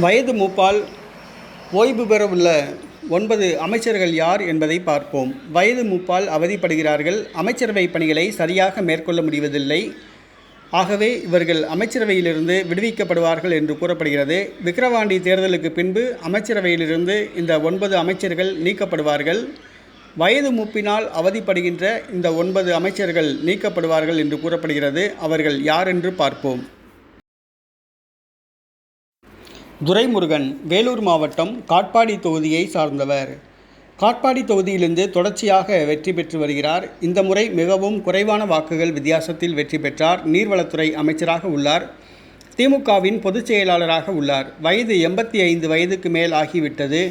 வயது மூப்பால் ஓய்வு பெறவுள்ள 9 அமைச்சர்கள் யார் என்பதை பார்ப்போம். வயது மூப்பால் அவதிப்படுகிறார்கள். அமைச்சரவை பணிகளை சரியாக மேற்கொள்ள முடிவதில்லை. ஆகவே இவர்கள் அமைச்சரவையிலிருந்து விடுவிக்கப்படுவார்கள் என்று கூறப்படுகிறது. விக்கிரவாண்டி தேர்தலுக்கு பின்பு அமைச்சரவையிலிருந்து இந்த 9 அமைச்சர்கள் நீக்கப்படுவார்கள். வயது மூப்பினால் அவதிப்படுகின்ற இந்த 9 அமைச்சர்கள் நீக்கப்படுவார்கள் என்று கூறப்படுகிறது. அவர்கள் யார் என்று பார்ப்போம். துரைமுருகன் வேலூர் மாவட்டம் காட்பாடி தொகுதியை சார்ந்தவர். காட்பாடி தொகுதியிலிருந்து தொடர்ச்சியாக வெற்றி பெற்று வருகிறார். இந்த முறை மிகவும் குறைவான வாக்குகள் வித்தியாசத்தில் வெற்றி பெற்றார். நீர்வளத்துறை அமைச்சராக உள்ளார். திமுகவின் பொதுச் செயலாளராக உள்ளார். வயது 85 வயதுக்கு மேல் ஆகிவிட்டது.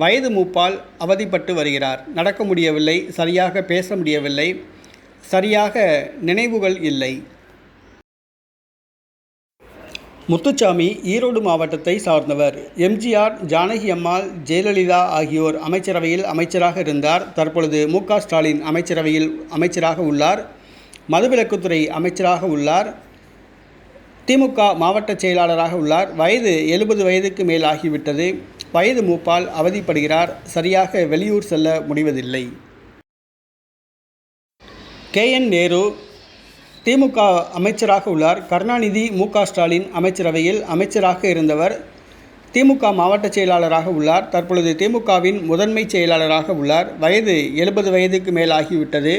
வயது மூப்பால் அவதிப்பட்டு வருகிறார். நடக்க முடியவில்லை, சரியாக பேச முடியவில்லை, சரியாக நினைவுகள் இல்லை. முத்துச்சாமி ஈரோடு மாவட்டத்தை சார்ந்தவர். எம்ஜிஆர், ஜானகி அம்மாள், ஜெயலலிதா ஆகியோர் அமைச்சரவையில் அமைச்சராக இருந்தார். தற்பொழுது மு.க. ஸ்டாலின் அமைச்சரவையில் அமைச்சராக உள்ளார். மதுவிலக்குத்துறை அமைச்சராக உள்ளார். திமுக மாவட்ட செயலாளராக உள்ளார். வயது 70 வயதுக்கு மேல் ஆகிவிட்டது. வயது மூப்பால் அவதிப்படுகிறார். சரியாக வெளியூர் செல்ல முடிவதில்லை. KN நேரு திமுக அமைச்சராக உள்ளார். கருணாநிதி, மு.க. ஸ்டாலின் அமைச்சரவையில் அமைச்சராக இருந்தவர். திமுக மாவட்ட செயலாளராக உள்ளார். தற்பொழுது திமுகவின் முதன்மை செயலாளராக உள்ளார். வயது 70 வயதுக்கு மேல் ஆகிவிட்டது.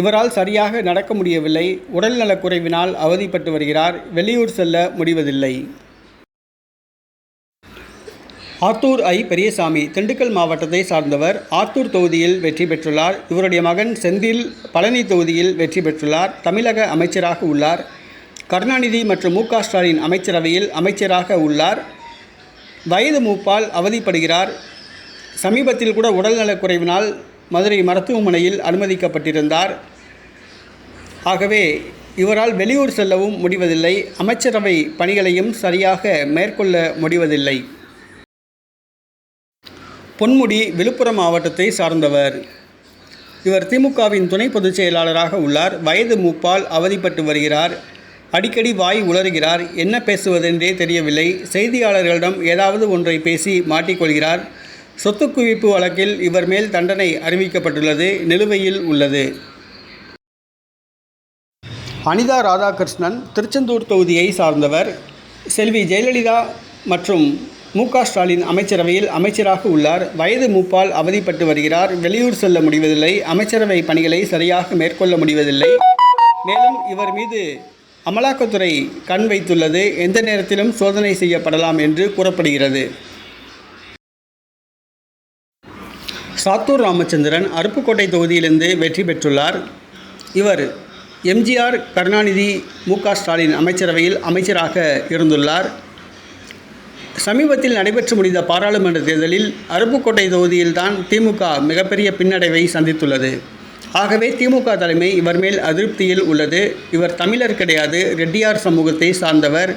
இவரால் சரியாக நடக்க முடியவில்லை. உடல்நலக்குறைவினால் அவதிப்பட்டு வருகிறார். வெளியூர் செல்ல முடிவதில்லை. ஆத்தூர் பெரியசாமி திண்டுக்கல் மாவட்டத்தை சார்ந்தவர். ஆத்தூர் தொகுதியில் வெற்றி பெற்றுள்ளார். இவருடைய மகன் செந்தில் பழனி தொகுதியில் வெற்றி பெற்றுள்ளார். தமிழக அமைச்சராக உள்ளார். கருணாநிதி மற்றும் மு.க. ஸ்டாலின் அமைச்சரவையில் அமைச்சராக உள்ளார். வயது மூப்பால் அவதிப்படுகிறார். சமீபத்தில் கூட உடல்நலக்குறைவினால் மதுரை மருத்துவமனையில் அனுமதிக்கப்பட்டிருந்தார். ஆகவே இவரால் வெளியூர் செல்லவும் முடிவதில்லை. அமைச்சரவை பணிகளையும் சரியாக மேற்கொள்ள முடிவதில்லை. பொன்முடி விழுப்புரம் மாவட்டத்தை சார்ந்தவர். இவர் திமுகவின் துணை பொதுச் செயலாளராக உள்ளார். வயது மூப்பால் அவதிப்பட்டு வருகிறார். அடிக்கடி வாய் உளறுகிறார். என்ன பேசுவதென்றே தெரியவில்லை. செய்தியாளர்களிடம் ஏதாவது ஒன்றை பேசி மாட்டிக்கொள்கிறார். சொத்து குவிப்பு வழக்கில் இவர் மேல் தண்டனை அறிவிக்கப்பட்டுள்ளது. நிலுவையில் உள்ளது. அனிதா ராதாகிருஷ்ணன் திருச்செந்தூர் தொகுதியை சார்ந்தவர். செல்வி ஜெயலலிதா மற்றும் மு.க. ஸ்டாலின் அமைச்சரவையில் அமைச்சராக உள்ளார். வயது மூப்பால் அவதிப்பட்டு வருகிறார். வெளியூர் செல்ல முடிவதில்லை. அமைச்சரவை பணிகளை சரியாக மேற்கொள்ள முடிவதில்லை. மேலும் இவர் மீது அமலாக்கத்துறை கண் வைத்துள்ளது. எந்த நேரத்திலும் சோதனை செய்யப்படலாம் என்று கூறப்படுகிறது. சாத்தூர் ராமச்சந்திரன் அருப்புக்கோட்டை தொகுதியிலிருந்து வெற்றி பெற்றுள்ளார். இவர் எம்ஜிஆர், கருணாநிதி, மு.க. ஸ்டாலின் அமைச்சரவையில் அமைச்சராக இருந்துள்ளார். சமீபத்தில் நடைபெற்று முடிந்த பாராளுமன்ற தேர்தலில் அருப்புக்கோட்டை தொகுதியில்தான் திமுக மிகப்பெரிய பின்னடைவை சந்தித்துள்ளது. ஆகவே திமுக தலைமை இவர் மேல் அதிருப்தியில் உள்ளது. இவர் தமிழர் கிடையாது, ரெட்டியார் சமூகத்தை சார்ந்தவர்.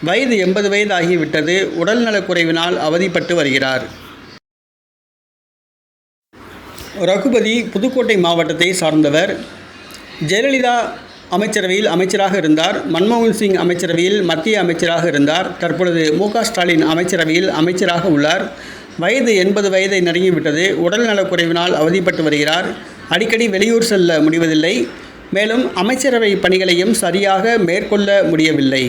வயது 80 வயது ஆகிவிட்டது. உடல்நலக்குறைவினால் அவதிப்பட்டு வருகிறார். ரகுபதி புதுக்கோட்டை மாவட்டத்தை சார்ந்தவர். ஜெயலலிதா அமைச்சரவையில் அமைச்சராக இருந்தார். மன்மோகன் சிங் அமைச்சரவையில் மத்திய அமைச்சராக இருந்தார். தற்பொழுது மு.க. ஸ்டாலின் அமைச்சரவையில் அமைச்சராக உள்ளார். வயது 80 வயதை நெருங்கிவிட்டது. உடல்நலக்குறைவினால் அவதிப்பட்டு வருகிறார். அடிக்கடி வெளியூர் செல்ல முடிவதில்லை. மேலும் அமைச்சரவை பணிகளையும் சரியாக மேற்கொள்ள முடியவில்லை.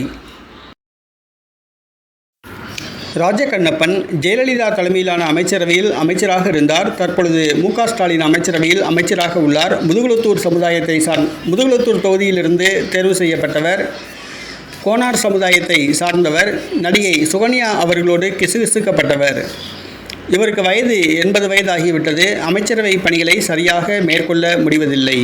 ராஜகண்ணப்பன் ஜெயலலிதா தலைமையிலான அமைச்சரவையில் அமைச்சராக இருந்தார். தற்பொழுது மு.க. ஸ்டாலின் அமைச்சரவையில் அமைச்சராக உள்ளார். முதுகுளத்தூர் தொகுதியிலிருந்து தேர்வு செய்யப்பட்டவர். கோனார் சமுதாயத்தை சார்ந்தவர். நடிகை சுகன்யா அவர்களோடு கிசுகிசுக்கப்பட்டவர். இவருக்கு வயது 80 வயது ஆகிவிட்டது. அமைச்சரவை பணிகளை சரியாக மேற்கொள்ள முடிவதில்லை.